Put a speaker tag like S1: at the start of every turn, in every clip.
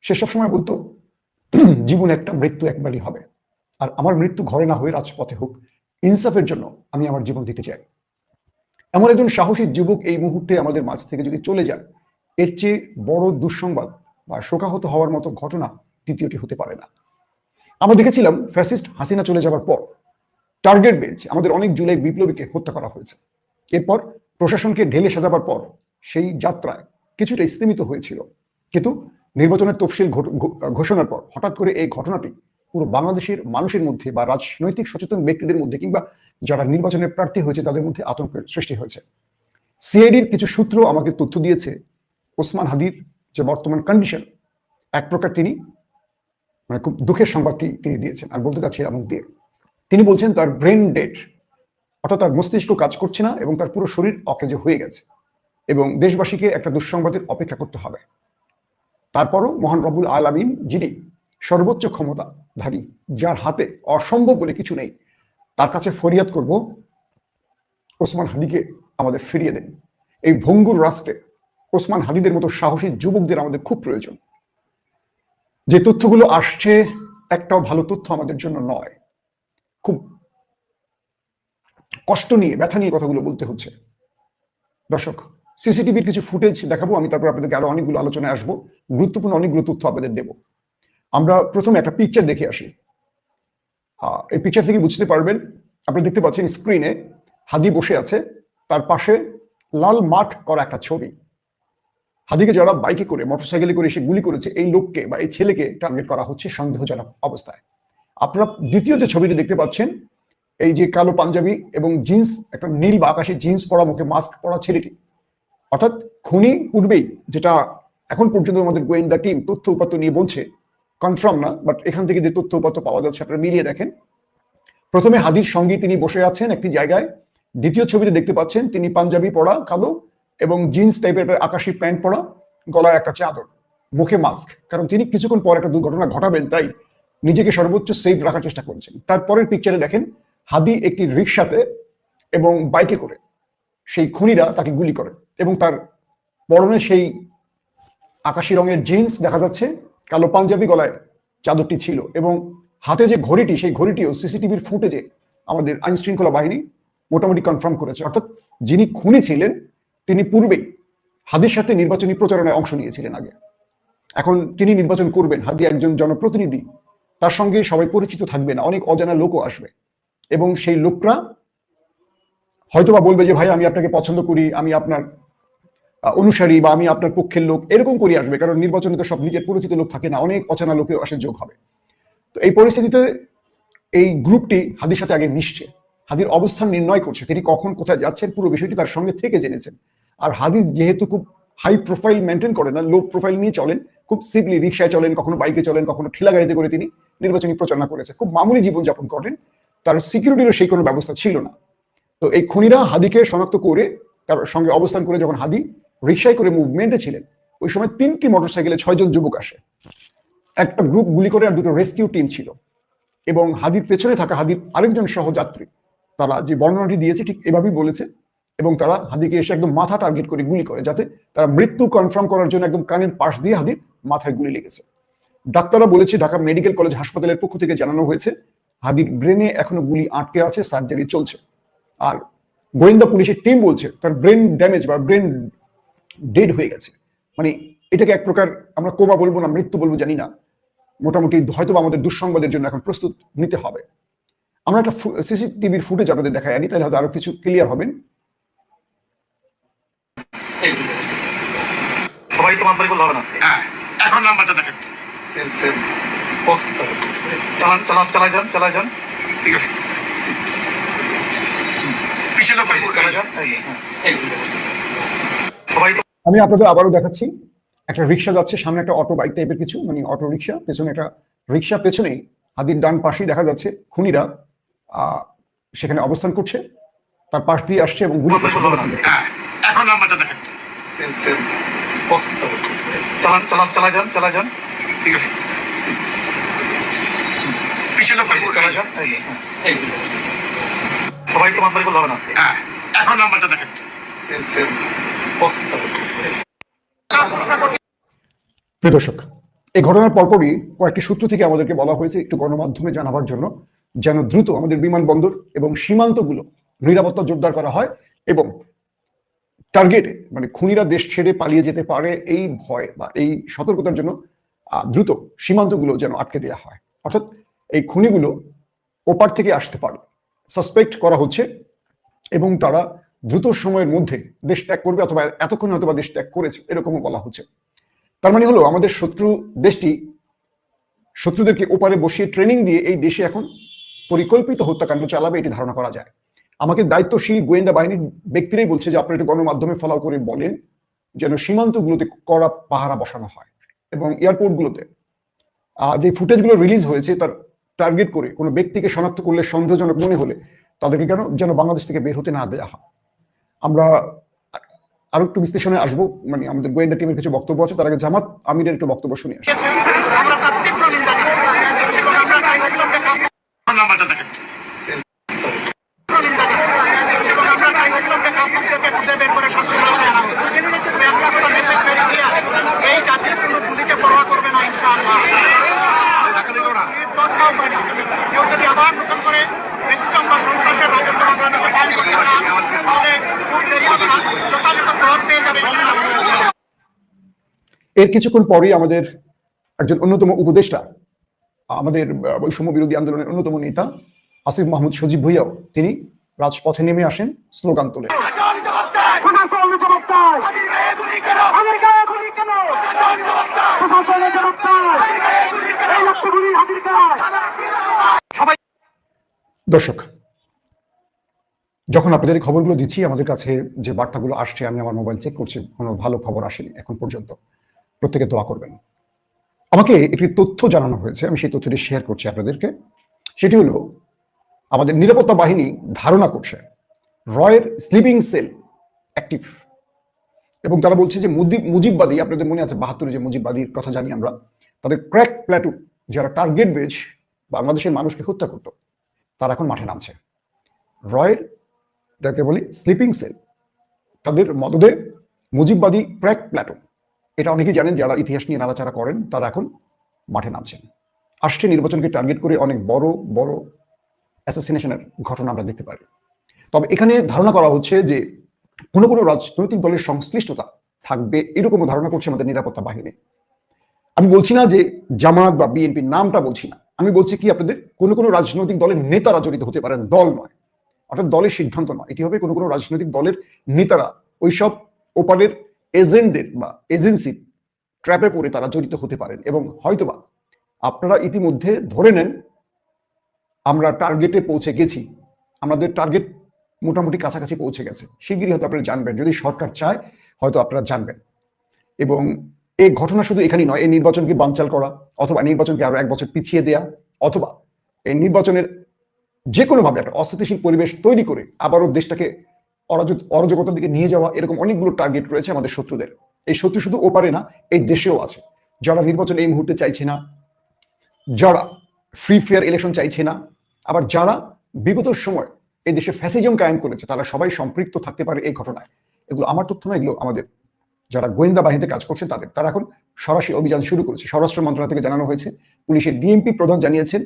S1: সে সবসময় বলতো জীবন একটা, মৃত্যু একবারই হবে, আর আমার মৃত্যু ঘরে না হয়ে রাজপথে হোক, ইনসাফের জন্য আমি আমার জীবন দিতে চাই। এমন একজন সাহসী যুবক এই মুহূর্তে আমাদের মাঝ থেকে যদি চলে যায়, এর চেয়ে বড় দুঃসংবাদ বা শোকাহত হওয়ার মতো ঘটনা দ্বিতীয়টি হতে পারে না। আমরা দেখেছিলাম ফ্যাসিস্ট হাসিনা চলে যাওয়ার পর টার্গেট বেঞ্চ আমাদের অনেক জুলাই বিপ্লবীকে হত্যা করা হয়েছে। এরপর প্রশাসনকে ঢেলে সাজাবার পর সেই যাত্রায় কিছুটা স্তীমিত হয়েছিল, কিন্তু নির্বাচনের তফসিল ঘোষণার পর হঠাৎ করে এই ঘটনাটি পুরো বাংলাদেশের মানুষের মধ্যে বা রাজনৈতিক সচেতন ব্যক্তিদের মধ্যে কিংবা যারা নির্বাচনের প্রার্থী হয়েছে তাদের মধ্যে আতঙ্কের সৃষ্টি হয়েছে। সিআইডির কিছু সূত্র আমাকে তথ্য দিয়েছে ওসমান হাদির যে বর্তমান কন্ডিশন, এক প্রকার তিনি খুব দুঃখের সংবাদটি তিনি দিয়েছেন। আর বলতে চাচ্ছি এমন দিয়ে তিনি বলছেন তার ব্রেন ডেড, অর্থাৎ তার মস্তিষ্ক কাজ করছে না এবং তার পুরো শরীর অকেজো হয়ে গেছে এবং দেশবাসীকে একটা দুঃসংবাদের অপেক্ষা করতে হবে। তারপরও মহান রব্বুল আলামিন, যিনি সর্বোচ্চ ক্ষমতাধারী, যার হাতে অসম্ভব বলে কিছু নেই, তার কাছে ফরিয়াদ করব ওসমান হাদিকে আমাদের ফিরিয়ে দেন। এই ভঙ্গুর রাষ্ট্রে ওসমান হাদিদের মতো সাহসী যুবকদের আমাদের খুব প্রয়োজন। যে তথ্যগুলো আসছে একটাও ভালো তথ্য আমাদের জন্য নয়, খুব কষ্ট নিয়ে, ব্যথা নিয়ে কথাগুলো বলতে হচ্ছে। দর্শক, সিসিটিভির কিছু ফুটেজ দেখাবো আমি, তারপর আপনাদেরকে আরো অনেকগুলো আলোচনায় আসবো, গুরুত্বপূর্ণ অনেকগুলো তথ্য আপনাদের দেব। আমরা প্রথমে একটা পিকচার দেখে আসি। এই পিকচার থেকে বুঝতে পারবেন, আপনারা দেখতে পাচ্ছেন স্ক্রিনে হাদি বসে আছে, তার পাশে লাল মাঠ করা একটা ছবি। হাদিকে যারা বাইকে করে, মোটরসাইকেলে করে এসে গুলি করেছে, এই লোককে বা এই ছেলেকে টার্গেট করা হচ্ছে সন্দেহজনক অবস্থায়। আপনারা দ্বিতীয় যে ছবিটি দেখতে পাচ্ছেন, এই যে কালো পাঞ্জাবি এবং জিন্স, একটা নীল বা আকাশি জিন্স পরা, মুখে মাস্ক পরা ছেলেটি, অর্থাৎ খুনি পূর্বেই, যেটা এখন পর্যন্ত আমাদের গোয়েন্দা টিম তথ্য উপাত্ত নিয়ে বলছে, কনফার্ম না, বাট এখান থেকে যে তথ্য উপাত্ত পাওয়া যাচ্ছে আপনারা মিলিয়ে দেখেন। প্রথমে হাদির সঙ্গে তিনি বসে আছেন একটি জায়গায়, দ্বিতীয় ছবিতে দেখতে পাচ্ছেন তিনি পাঞ্জাবি পরা কালো এবং জিন্স টাইপের আকাশি প্যান্ট পরা, গলায় একটা চাদর, মুখে মাস্ক, কারণ তিনি কিছুক্ষণ পর একটা দুর্ঘটনা ঘটাবেন, তাই নিজেকে সর্বোচ্চ সেফ রাখার চেষ্টা করছেন। তারপরের পিকচারে দেখেন হাদি একটি রিক্সাতে এবং বাইকে করে সেই খুনিরা তাকে গুলি করে এবং তার পরনে সেই আকাশি রঙের জিন্স দেখা যাচ্ছে, কালো পাঞ্জাবি, গলায় চাদরটি ছিল এবং হাতে যে ঘড়িটি, সেই ঘড়িটিও সিসিটিভির ফুটেজে আমাদের আইন শৃঙ্খলা বাহিনী মোটামুটি কনফার্ম করেছে। অর্থাৎ যিনি খুনি ছিলেন তিনি পূর্বেই হাদির সাথে নির্বাচনী প্রচারণায় অংশ নিয়েছিলেন আগে। এখন তিনি নির্বাচন করবেন, হাদি একজন জনপ্রতিনিধি, তার সঙ্গে সবাই পরিচিত থাকবে না, অনেক অজানা লোকও আসবে এবং সেই লোকরা হয়তোবা বলবে যে ভাই আমি আপনাকে পছন্দ করি, আমি আপনার অনুসারী বা আমি আপনার পক্ষের লোক, এরকম করে আসবে, কারণ নির্বাচনে তো সব নিজের পরিচিত লোক থাকে না, অনেক অচেনা লোকেও আসে যোগ হবে। তো এই পরিস্থিতিতে এই গ্রুপটি হাদির সাথে আগে মিশছে, হাদির অবস্থান নির্ণয় করছে, তিনি কখন কোথায় যাচ্ছেন পুরো বিষয়টি তার সঙ্গে থেকে জেনেছেন। আর হাদিস যেহেতু খুব হাই প্রোফাইল মেনটেন করেন না, লো প্রোফাইল নিয়ে চলেন, খুব সিম্পলি রিক্সায় চলেন, কখনো বাইকে চলেন, কখনো ঠেলা গাড়িতে করে তিনি নির্বাচনী প্রচারণা করেছে, খুব মামুলি জীবনযাপন করেন, তার সিকিউরিটিরও সেই কোনো ব্যবস্থা ছিল না। তো এই খুনিরা হাদিকে শনাক্ত করে তার সঙ্গে অবস্থান করে যখন হাদি রিক্সায় করে মুভমেন্টে ছিলেন, ওই সময় 3টি মোটরসাইকেলে 6 জন যুবক আসে, একটা গ্রুপ গুলি করে আর 2টো রেস্কিউ টিম ছিল এবং হাদির পেছনে থাকা হাদির আরেকজন সহযাত্রী, তারা যে বর্ণনাটি দিয়েছে ঠিক এভাবেই বলেছে এবং তারা হাদিকে এসে একদম মাথা টার্গেট করে গুলি করে, যাতে তারা মৃত্যু কনফার্ম করার জন্য একদম কানের পাশ দিয়ে হাদির মাথায় গুলি লেগেছে। ডাক্তাররা বলেছে, ঢাকা মেডিকেল কলেজ হাসপাতালের পক্ষ থেকে জানানো হয়েছে হাদির ব্রেনে এখনো গুলি আটকে আছে, সার্জারি চলছে। আর গোয়েন্দা পুলিশের টিম বলছে তার ব্রেন ড্যামেজ বা ব্রেন ডেড হয়ে গেছে, মানে এটাকে এক প্রকার আমরা কোমা বলবো না মৃত্যু বলবো জানি না, মোটামুটি হয়তো আমাদের দুঃসংবাদের জন্য এখন প্রস্তুত নিতে হবে। আমরা একটা সিসিটিভির ফুটেজ আপনাদের দেখাই আনি, তাহলে হয়তো আরো কিছু ক্লিয়ার হবেন।
S2: সবাই তো মানবাড়ি করলে হবে না, এখন নাম্বারটা দেখেন, সেম সেম পোস্ট চালান চালান চালাই যান, ঠিক আছে, পিছনে চালাই যান। সবাই তো
S1: আমি আপনাদের আবারও দেখাচ্ছি, একটা রিক্সা যাচ্ছে, সামনে একটা অটো বাইক টাইপের কিছু, মানে অটো রিক্সা, পেছনে একটা রিক্সা, পেছনেই হাদির ডান পাশেই দেখা যাচ্ছে খুনিরা সেখানে অবস্থান করছে, তার পাশ দিয়ে আসছে এবং গুলি করছে।
S2: এখন নাম্বারটা দেখেন, সেম সেম পোস্ট চালান চালাই যান, ঠিক আছে, পিছনে চালাই যান। সবাই তো মানবাড়ি করলে হবে না, এখন নাম্বারটা দেখেন, সেম সেম পোস্ট।
S1: প্রিয় দর্শক, এই ঘটনার পরপরই কয়েকটি সূত্র থেকে আমাদেরকে বলা হয়েছে একটু গণমাধ্যমে জানাবার জন্য, যেন দ্রুত আমাদের বিমানবন্দর এবং সীমান্তগুলো নিরাপত্তা জোরদার করা হয় এবং টার্গেটে মানে খুনিরা দেশ ছেড়ে পালিয়ে যেতে পারে এই ভয় বা এই সতর্কতার জন্য দ্রুত সীমান্তগুলো যেন আটকে দেওয়া হয়। অর্থাৎ এই খুনিগুলো ওপার থেকে আসতে পারে সাসপেক্ট করা হচ্ছে এবং তারা দ্রুত সময়ের মধ্যে দেশ ত্যাগ করবে অথবা এতক্ষণ হয়তো বা দেশ ত্যাগ করেছে, এরকমও বলা হচ্ছে। তার মানে হলো আমাদের দেশটি শত্রুদেরকে ওপারে বসিয়ে ট্রেনিং দিয়ে এই দেশে এখন পরিকল্পিত হত্যাকাণ্ড চালাবে, এটি ধারণা করা যায়। আমাকে দায়িত্বশীল গোয়েন্দা বাহিনীর ব্যক্তিরাই বলছে যে আপনারা একটু গণমাধ্যমে ফলো করে বলেন যেন সীমান্তগুলোতে কড়া পাহারা বসানো হয় এবং এয়ারপোর্টগুলোতে যে ফুটেজগুলো রিলিজ হয়েছে তার টার্গেট করে কোনো ব্যক্তিকে শনাক্ত করলে সন্দেহজনক মনে হলে তাদেরকে যেন বাংলাদেশ থেকে বের হতে না দেওয়া হয়। আমরা আরো একটু বিশ্লেষণে আসবো, মানে আমাদের গোয়েন্দা টিমের কিছু বক্তব্য আছে, তার আগে জামাত আমিরের একটু বক্তব্য শুনে আসি।
S2: আমরা তার তীব্র নিন্দা জানাই এবং আমরা চাই নাম্বারটা দেখেন এবং আমরা চাই কাপুরদেরকে খুঁজে বের করে শাস্তি দেওয়া হোক। একটা মেসেজ বেরিয়ে দিয়ে এই জাতির কোনো গুলিকে পরোয়া করবে না ইনশাআল্লাহ। কেউ যদি আবার নতুন করে ফ্যাসিজম বা সন্ত্রাসের রাজত্ব বাংলাদেশে কায়েম করতে চান তাহলে খুব দেরি হবে না, যথাযথ জবাব পেয়ে যাবে ইনশাআল্লাহ।
S1: এর কিছুক্ষণ পরেই আমাদের একজন অন্যতম উপদেষ্টা, আমাদের বৈষম্য বিরোধী আন্দোলনের অন্যতম নেতা আসিফ মাহমুদ সজীব ভুইয়াও তিনি রাজপথে নেমে আসেন, স্লোগান তোলেন। দর্শক, যখন আপনাদের এই খবরগুলো দিচ্ছি আমাদের কাছে যে বার্তাগুলো আসছে, আমি আমার মোবাইল চেক করছি, কোনো ভালো খবর আসেনি এখন পর্যন্ত। প্রত্যেকে দোয়া করবেন। আমাকে একটি তথ্য জানানো হয়েছে, আমি সেই তথ্যটি শেয়ার করছি আপনাদেরকে। সেটি হলো আমাদের নিরাপত্তা বাহিনী ধারণা করছে রয়ের স্লিপিং সেল অ্যাক্টিভ এবং তারা বলছে যে মুজিববাদী, আপনাদের মনে আছে 72-এ যে মুজিববাদীর কথা জানি আমরা, তাদের ক্র্যাক প্ল্যাটুন যারা টার্গেট বেজ বাংলাদেশের মানুষকে হত্যা করত তারা এখন মাঠে নামছে। রয়ের যাকে বলি স্লিপিং সেল, তাদের মদদে মুজিববাদী ক্র্যাক প্ল্যাটুন, এটা অনেকেই জানেন যারা ইতিহাস নিয়ে নাড়াচাড়া করেন, তারা এখন মাঠে নামছেন। আসছে নির্বাচনকে টার্গেট করে অনেক বড় বড় অ্যাসাসিনেশনের ঘটনা আমরা দেখতে পারি। তবে এখানে ধারণা করা হচ্ছে যে কোনো কোনো রাজনৈতিক দলের সংশ্লিষ্টতা থাকবে, এরকমও ধারণা করছে আমাদের নিরাপত্তা বাহিনী। আমি বলছি না যে জামাত বা বিএনপির নামটা বলছি না, আমি বলছি কি আপনাদের কোনো কোনো রাজনৈতিক দলের নেতারা জড়িত হতে পারেন, দল নয়, অর্থাৎ দলের সিদ্ধান্ত নয়, এটি হবে কোনো কোনো রাজনৈতিক দলের নেতারা ওইসব ওপারের এজেন্টদের বা এজেন্সির ট্র্যাপে পড়ে তারা জড়িত হতে পারেন এবং হয়তোবা আপনারা ইতিমধ্যে ধরে নেন আমরা টার্গেটে পৌঁছে গেছি, আমাদের টার্গেট মোটামুটি কাছাকাছি পৌঁছে গেছে, শিগগিরই হয়তো আপনারা জানবেন, যদি সরকার চায় হয়তো আপনারা জানবেন। এবং এই ঘটনা শুধু এখানেই নয়, এই নির্বাচনকে বানচাল করা অথবা নির্বাচনকে আরো 1 বছর পিছিয়ে দেয়া অথবা এই নির্বাচনের যে কোনোভাবে একটা অস্থিতিশীল পরিবেশ তৈরি করে আবারও দেশটাকে অরাজকতার দিকে নিয়ে যাওয়া, এরকম অনেকগুলো টার্গেট রয়েছে আমাদের শত্রুদের। এই শত্রু শুধু ওপারে না, এই দেশেও আছে, যারা নির্বাচন এই মুহূর্তে চাইছে না, যারা ফ্রি ফেয়ার ইলেকশন চাইছে না, আবার যারা বিগত সময় এই দেশে ফ্যাসিজম কায়েম করেছে, তারা সবাই সম্পৃক্ত থাকতে পারে এই ঘটনায়। এগুলো আমার তথ্য না, এগুলো আমাদের যারা গোয়েন্দা বাহিনীতে কাজ করছেন তাদের। তারা এখন সরাসরি অভিযান শুরু করেছে। স্বরাষ্ট্র মন্ত্রণালয় থেকে জানানো হয়েছে, পুলিশের ডিএমপি প্রধান জানিয়েছেন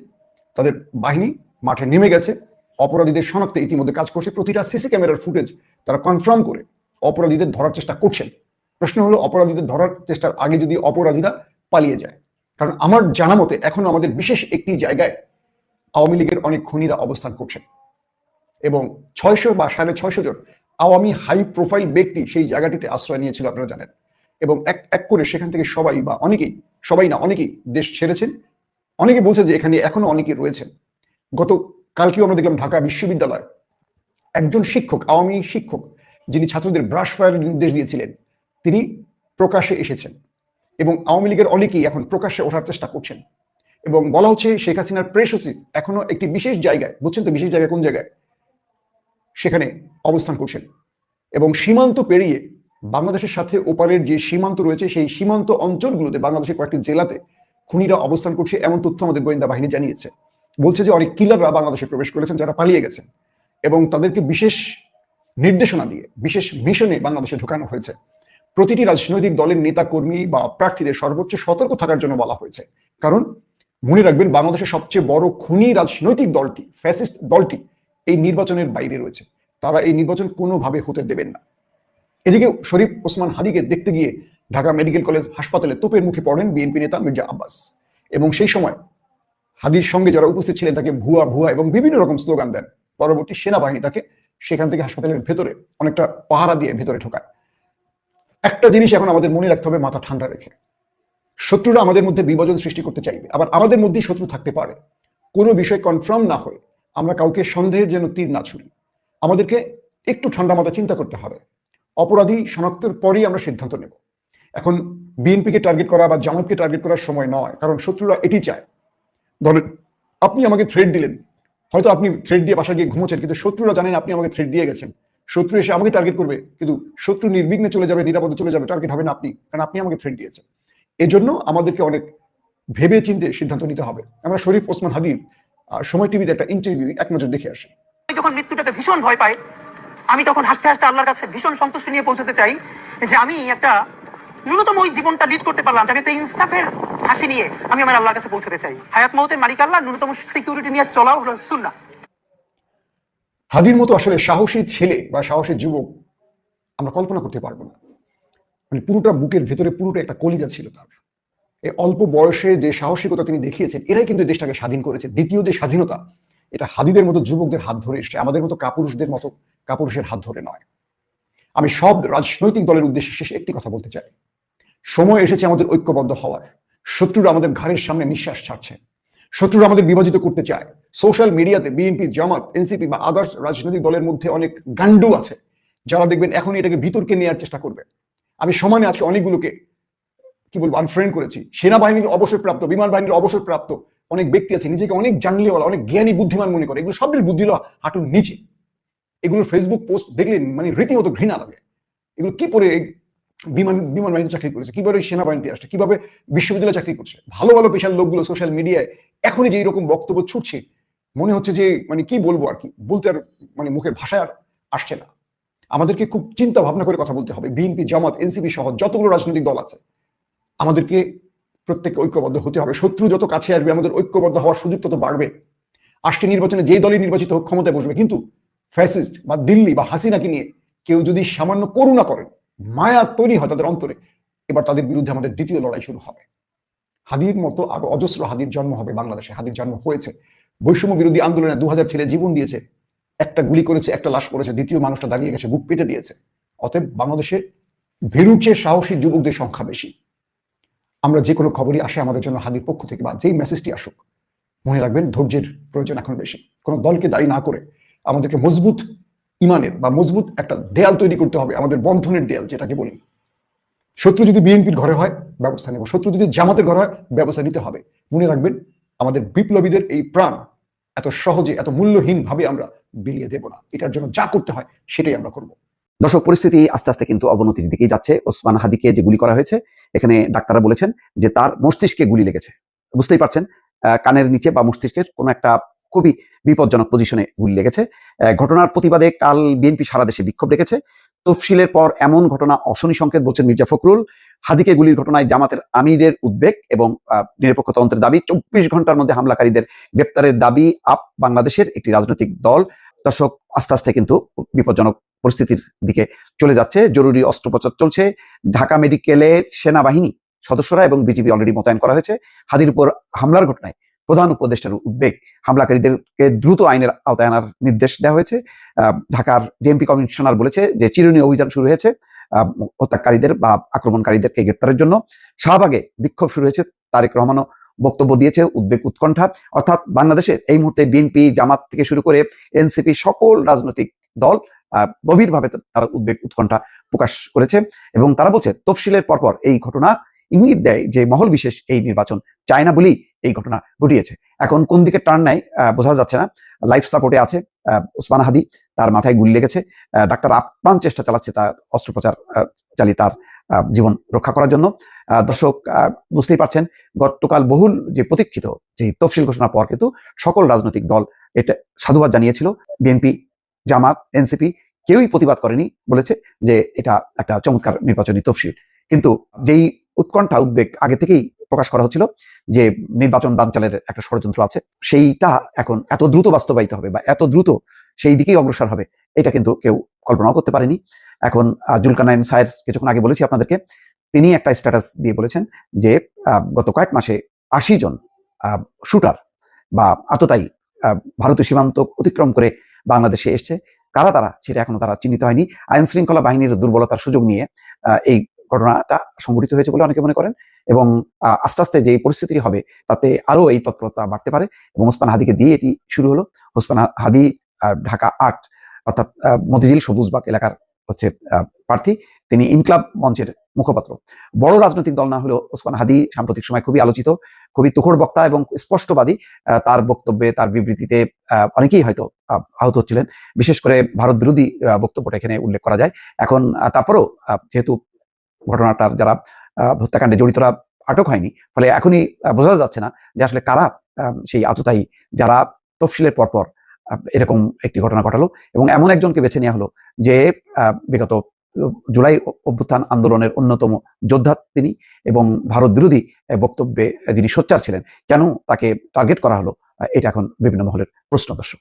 S1: তাদের বাহিনী মাঠে নেমে গেছে, অপরাধীদের শনাক্তে ইতিমধ্যে কাজ করছে। প্রতিটা সিসি ক্যামেরার ফুটেজ তারা কনফার্ম করে অপরাধীদের ধরার চেষ্টা করছেন। প্রশ্ন হলো অপরাধীদের ধরার চেষ্টার আগে যদি অপরাধীরা পালিয়ে যায়, কারণ আমার জানা মতে এখনো আমাদের বিশেষ একটি জায়গায় আওয়ামী লীগের অনেক খুনিরা অবস্থান করছেন এবং 600 বা 650 জন আওয়ামী হাই প্রোফাইল ব্যক্তি সেই জায়গাটিতে আশ্রয় নিয়েছিল, আপনারা জানেন। এবং এক এক করে সেখান থেকে সবাই বা অনেকেই, সবাই না অনেকেই দেশ ছেড়েছেন। অনেকে বলছে যে এখানে এখনো অনেকে রয়েছেন। গত কালকেও আমরা দেখলাম ঢাকা বিশ্ববিদ্যালয় একজন শিক্ষক, আওয়ামী শিক্ষক, যিনি ছাত্রদের ব্রাশ ফায়ারের নির্দেশ দিয়েছিলেন, তিনি প্রকাশ্যে এসেছেন এবং আওয়ামী লীগের অনেকেই এখন প্রকাশ্যে ওঠার চেষ্টা করছেন। এবং বলা হচ্ছে শেখ হাসিনার প্রেস সচিব এখনো একটি বিশেষ জায়গায়, বুঝছেন তো বিশেষ জায়গায় কোন জায়গায়, সেখানে অবস্থান করছেন। এবং সীমান্ত পেরিয়ে বাংলাদেশের সাথে ওপারের যে সীমান্ত রয়েছে সেই সীমান্ত অঞ্চলগুলোতে বাংলাদেশের কয়েকটি জেলাতে খুনিরা অবস্থান করছে, এমন তথ্য আমাদের গোয়েন্দা বাহিনী জানিয়েছে। বলছে যে অনেক কিলাররা বাংলাদেশে প্রবেশ করেছেন, যারা পালিয়ে গেছেন এবং তাদেরকে বিশেষ নির্দেশনা দিয়ে বিশেষ মিশনে বাংলাদেশে ঢোকানো হয়েছে। প্রতিটি রাজনৈতিক দলের নেতা কর্মী বা প্রার্থীদের সর্বোচ্চ সতর্ক থাকার জন্য বলা হয়েছে। কারণ মনে রাখবেন, বাংলাদেশের সবচেয়ে বড় খুনি রাজনৈতিক দলটি, ফ্যাসিস্ট দলটি, এই নির্বাচনের বাইরে রয়েছে। তারা এই নির্বাচন কোনোভাবে হতে দেবেন না। এদিকে শরীফ ওসমান হাদিকে দেখতে গিয়ে ঢাকা মেডিকেল কলেজ হাসপাতালে তোপের মুখে পড়েন বিএনপি নেতা মির্জা আব্বাস, এবং সেই সময় হাদির সঙ্গে যারা উপস্থিত ছিলেন তাকে ভুয়া ভুয়া এবং বিভিন্ন রকম স্লোগান দেন। পরবর্তী সেনাবাহিনী তাকে সেখান থেকে হাসপাতালের ভেতরে অনেকটা পাহারা দিয়ে ভেতরে ঢোকায়। একটা জিনিস এখন আমাদের মনে রাখতে হবে, মাথা ঠান্ডা রেখে, শত্রুরা আমাদের মধ্যে বিভাজন সৃষ্টি করতে চাইবে, আবার আমাদের মধ্যেই শত্রু থাকতে পারে। কোনো বিষয় কনফার্ম না হয়ে আমরা কাউকে সন্দেহের যেন তীর না ছুড়ি। আমাদেরকে একটু ঠান্ডা মাথা চিন্তা করতে হবে। অপরাধী শনাক্তের পরেই আমরা সিদ্ধান্ত নেব। এখন বিএনপিকে টার্গেট করা বা জামাতকে টার্গেট করার সময় নয়, কারণ শত্রুরা এটি চায়। ধরেন আপনি আমাকে থ্রেট দিলেন, হয়তো আপনি থ্রেট দিয়ে বাসা গিয়ে ঘুমোচ্ছেন, কিন্তু শত্রুরা জানেন আপনি আমাকে থ্রেট দিয়ে গেছেন। শত্রু এসে আমাকে টার্গেট করবে, কিন্তু শত্রু নির্বিঘ্নে চলে যাবে, নিরাপদে চলে যাবে, টার্গেট হবে না আপনি, কারণ আপনি আমাকে থ্রেট দিয়েছেন। এজন্য আমাদেরকে অনেক ভেবে চিন্তে সিদ্ধান্ত নিতে হবে। আমরা শরীফ ওসমান হাদির সময় টিভিতে একটা ইন্টারভিউ এক নজর দেখে আসি।
S3: যখন মৃত্যুটাকে ভীষণ ভয় পাই, আমি তখন হাসতে হাসতে আল্লাহর কাছে ভীষণ সন্তুষ্টি নিয়ে পৌঁছতে চাই যে আমি একটা ন্যূনতম ওই জীবনটা লিড করতে পারলাম, যে আমি একটা ইনসাফের হাসি নিয়ে আমি আমার আল্লাহর কাছে পৌঁছতে চাই। হায়াত মউতের মালিক আল্লাহ, ন্যূনতম সিকিউরিটি নিয়ে চলাও হলো সুন্নাহ।
S1: হাদির মতো আসলে সাহসী ছেলে বা সাহসী যুবক আমরা কল্পনা করতে পারবো না। মানে পুরোটা বুকের ভেতরে পুরোটা একটা কলিজা ছিল তার। এই অল্প বয়সে যে সাহসিকতা তিনি দেখিয়েছেন, এরাই কিন্তু দেশটাকে স্বাধীন করেছে। দ্বিতীয় যে স্বাধীনতা, এটা হাদিদের মতো যুবকদের হাত ধরে এসছে, আমাদের মতো কাপুরুষদের মতো কাপুরুষের হাত ধরে নয়। আমি সব রাজনৈতিক দলের উদ্দেশ্যে শেষে একটি কথা বলতে চাই, সময় এসেছে আমাদের ঐক্যবদ্ধ হওয়ার। শত্রুরা আমাদের ঘাড়ের সামনে নিঃশ্বাস ছাড়ছে, শত্রুরা আমাদের বিভাজিত করতে চায়। সোশ্যাল মিডিয়াতে বিএনপি, জামাত, এনসিপি বা আদার্স রাজনৈতিক দলের মধ্যে অনেক গান্ডু আছে, যারা দেখবেন এখনই এটাকে ভিতরকে নেওয়ার চেষ্টা করবে। আমি সমানে আজকে অনেকগুলোকে কি বলবো আনফ্রেন্ড করেছি। সেনাবাহিনীর অবসরপ্রাপ্ত, বিমান বাহিনীর অবসরপ্রাপ্ত অনেক ব্যক্তি আছে, নিজেকে অনেক জানলেওয়ালা, অনেক জ্ঞানী বুদ্ধিমান মনে করে। এগুলো সবের বুদ্ধি হলো হাঁটুর নিচে। এগুলোর ফেসবুক পোস্ট দেখলে মানে রীতিমতো ঘৃণা লাগে। এগুলো কি করে বিমান বাহিনীতে চাকরি করেছে, কিভাবে সেনাবাহিনীতে আসছে, কিভাবে বিশ্ববিদ্যালয়ে চাকরি করছে। ভালো ভালো পেশার লোকগুলো সোশ্যাল মিডিয়ায় এখনই যে এরকম বক্তব্য ছুটছে, মনে হচ্ছে যে মানে কি বলবো আর কি, বলতে আর মানে মুখের ভাষায় আর আসছে না। আমাদেরকে খুব চিন্তা ভাবনা করে কথা বলতে হবে। বিএনপি, জামাত, এনসিপি সহ যতগুলো রাজনৈতিক দল আছে, আমাদেরকে প্রত্যেককে ঐক্যবদ্ধ হতে হবে। শত্রু যত কাছে আসবে, আমাদের ঐক্যবদ্ধ হওয়ার সুযোগ তত বাড়বে। আসছে নির্বাচনে যেই দলই নির্বাচিত হোক ক্ষমতায় বসবে, কিন্তু ফ্যাসিস্ট বা দিল্লি বা হাসিনাকে নিয়ে কেউ যদি সামান্য করুণা করেন, মায়া তৈরি হয় তাদের অন্তরে, এবার তাদের বিরুদ্ধে আমাদের দ্বিতীয় লড়াই শুরু হবে। হাদির মতো আরো অজস্র হাদির জন্ম হবে বাংলাদেশে। হাদির জন্ম হয়েছে। বৈষম্য বিরোধী আন্দোলনে 2000 ছেলে জীবন দিয়েছে, একটা গুলি করেছে, একটা লাশ পড়েছে, দ্বিতীয় মানুষটা দাঁড়িয়ে গেছে, বুক পেতে দিয়েছে। অতএব বাংলাদেশে ভীরুর চেয়ে সাহসী যুবকদের সংখ্যা বেশি। আমরা যে কোনো খবরই আসে আমাদের জন্য হাদির পক্ষ থেকে বা যেই মেসেজটি আসুক, মনে রাখবেন ধৈর্যের প্রয়োজন এখন বেশি। কোনো দলকে দায়ী না করে আমাদেরকে মজবুত ইমানের বা মজবুত একটা দেয়াল তৈরি করতে হবে, আমাদের বন্ধনের দেয়াল যেটাকে বলি। শত্রু যদি বিএনপির ঘরে হয় ব্যবস্থা নেব, শত্রু যদি জামাতের ঘরে হয় ব্যবস্থা নিতে হবে। মনে রাখবেন আমাদের বিপ্লবীদের এই প্রাণ এত সহজে, এত মূল্যহীন ভাবে আমরা বিলিয়ে দেব না। এটার জন্য যা করতে হয় সেটাই আমরা করব।
S4: দর্শক, পরিস্থিতি আস্তে আস্তে কিন্তু অবনতির দিকেই যাচ্ছে। ওসমান হাদিকে যে গুলি করা হয়েছে, এখানে ডাক্তাররা বলেছেন যে তার মস্তিষ্কে গুলি লেগেছে। বুঝতেই পারছেন, কানের নিচে বা মস্তিষ্কের কোনো একটা খুবই বিপজ্জনক পজিশনে গুলি লেগেছে। ঘটনার প্রতিবাদে কাল বিএনপি সারা দেশে বিক্ষোভ ডেকেছে। তফসিলের পর এমন ঘটনা অশনি সংকেত, বলছেন মির্জা ফখরুল। হাদিকে গুলির ঘটনায় জামাতের আমিরের উদ্বেগ এবং নিরপেক্ষ তদন্তের দাবি। 24 ঘন্টার মধ্যে হামলাকারীদের গ্রেপ্তারের দাবি আপ বাংলাদেশের একটি রাজনৈতিক দল। দর্শক, আস্তে আস্তে কিন্তু বিপজ্জনক পরিস্থিতির দিকে চলে যাচ্ছে। জরুরি অস্ত্রোপচার চলছে। ঢাকা মেডিকেলে সেনাবাহিনী সদস্যরা এবং বিজিবি অলরেডি মোতায়েন করা হয়েছে। হাদির উপর হামলার ঘটনায় প্রধান উপদেষ্টার উদ্বেগ। হামলাকারীদেরকে দ্রুত আইনের আওতায় আনার নির্দেশ দেওয়া হয়েছে। ঢাকার ডিএমপি কমিশনার বলেছে যে চিরুনি অভিযান শুরু হয়েছে হত্যাকারীদের বা আক্রমণকারীদেরকে গ্রেপ্তারের জন্য। শাহবাগে বিক্ষোভ শুরু হয়েছে। তারেক রহমানও বক্তব্য দিয়েছে, উদ্বেগ উৎকণ্ঠা। অর্থাৎ বাংলাদেশের এই মুহূর্তে বিএনপি, জামাত থেকে শুরু করে এনসিপি সকল রাজনৈতিক দল গভীরভাবে তারা উদ্বেগ উৎকণ্ঠা প্রকাশ করেছে এবং তারা বলছে তফসিলের পরপর এই ঘটনা ইঙ্গিত দেয় যে মহল বিশেষ এই নির্বাচন চায় না বলেই এই ঘটনা ঘটিয়েছে। এখন কোন দিকে টার্ন নেয় বোঝা যাচ্ছে না। লাইফ সাপোর্টে আছে ওসমান হাদি, তার মাথায় গুলি লেগেছে। ডাক্তার আপ্রাণ চেষ্টা চালাচ্ছে তার অস্ত্রোপচার চালিয়ে তার জীবন রক্ষা করার জন্য। দর্শক, বুঝতেই পারছেন গতকাল বহুল যে প্রতীক্ষিত যে তফসিল ঘোষণার পর কিন্তু সকল রাজনৈতিক দল এটা সাধুবাদ জানিয়েছিল। বিএনপি, জামাত, এনসিপি কেউই প্রতিবাদ করেনি, বলেছে যে এটা একটা চমৎকার নির্বাচনী তফসিল। কিন্তু যেই উৎকণ্ঠা উদ্বেগ আগে থেকেই প্রকাশ করা হচ্ছিল যে নির্বাচন বানচালের একটা ষড়যন্ত্র আছে, সেইটা এখন এত দ্রুত বাস্তবায়িত হবে বা এত দ্রুত সেই দিকেই অগ্রসর হবে, এটা কিন্তু কেউ কল্পনাও করতে পারেনি। এখন জুলকারনাইন সায়ের কিছুক্ষণ আগে বলেছি আপনাদেরকে, তিনি একটা স্ট্যাটাস দিয়ে বলেছেন যে গত কয়েক মাসে ৮০ জন শুটার বা আততায়ী ভারতীয় সীমান্ত অতিক্রম করে বাংলাদেশে এসছে। কারা তারা সেটা এখনো তারা চিহ্নিত হয়নি। আইন শৃঙ্খলা বাহিনীর দুর্বলতার সুযোগ নিয়ে এই ঘটনাটা সংঘটিত হয়েছে বলে অনেকে মনে করেন, এবং আস্তে আস্তে যে পরিস্থিতি হবে তাতে আরো এই তৎপরতা বাড়তে পারে। এবং ওসমান হাদিকে দিয়ে এটি শুরু হলো। ওসমান হাদি ঢাকা ৮ অর্থাৎ মতিঝিল সবুজবাগ এলাকার হচ্ছে প্রার্থী। তিনি ইনকলাব মঞ্চের মুখপাত্র। বড় রাজনৈতিক দল না হলেও ওসমান হাদি সাম্প্রতিক সময় খুবই আলোচিত, খুবই তুখোড় বক্তা এবং স্পষ্টবাদী। তার বক্তব্যে, তার বিবৃতিতে অনেকেই হয়তো আহত হচ্ছিলেন। বিশেষ করে ভারত বিরোধী বক্তব্যটা এখানে উল্লেখ করা যায়। এখন তারপরেও যেহেতু ঘটনাটার যারা হত্যাকাণ্ডে জড়িতরা আটক হয়নি, ফলে এখনই বোঝা যাচ্ছে না যে আসলে কারা সেই আততায়ী যারা তফসিলের পরপর এরকম একটি ঘটনা ঘটালো। এবং এমন একজনকে বেছে নেওয়া হলো যে বিগত জুলাই অভ্যুত্থান আন্দোলনের অন্যতম যোদ্ধা তিনি, এবং ভারত বিরোধী বক্তব্যে যিনি সোচ্চার ছিলেন। কেন তাকে টার্গেট করা হলো, এটা এখন বিভিন্ন মহলের প্রশ্ন। দর্শক।